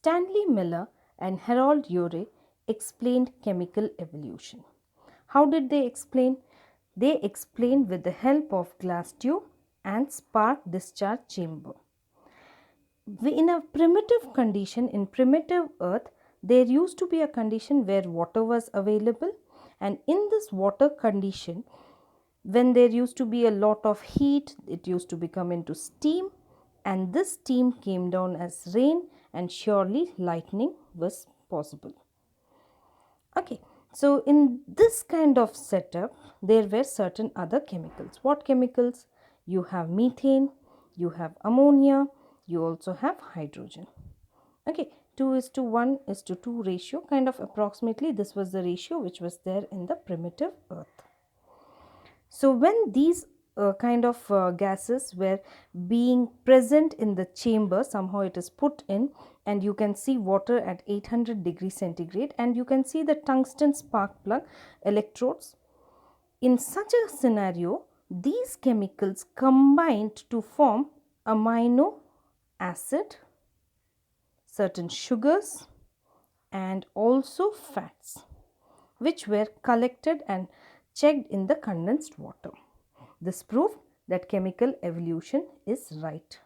Stanley Miller and Harold Urey explained chemical evolution. How did they explain? They explained with the help of glass tube and spark discharge chamber. In a primitive condition, in primitive earth, there used to be a condition where water was available, and in this water condition, when there used to be a lot of heat, it used to become into steam, and this steam came down as rain, and surely lightning was possible. Okay, so in this kind of setup, there were certain other chemicals. What chemicals? You have methane, you have ammonia, you also have hydrogen. Okay, 2:1:2 ratio, kind of approximately this was the ratio which was there in the primitive earth. So when these kind of gases were being present in the chamber, somehow it is put in, and you can see water at 800 degrees centigrade, and you can see the tungsten spark plug electrodes. In such a scenario, these chemicals combined to form amino acid, certain sugars, and also fats, which were collected and checked in the condensed water. This proved that chemical evolution is right.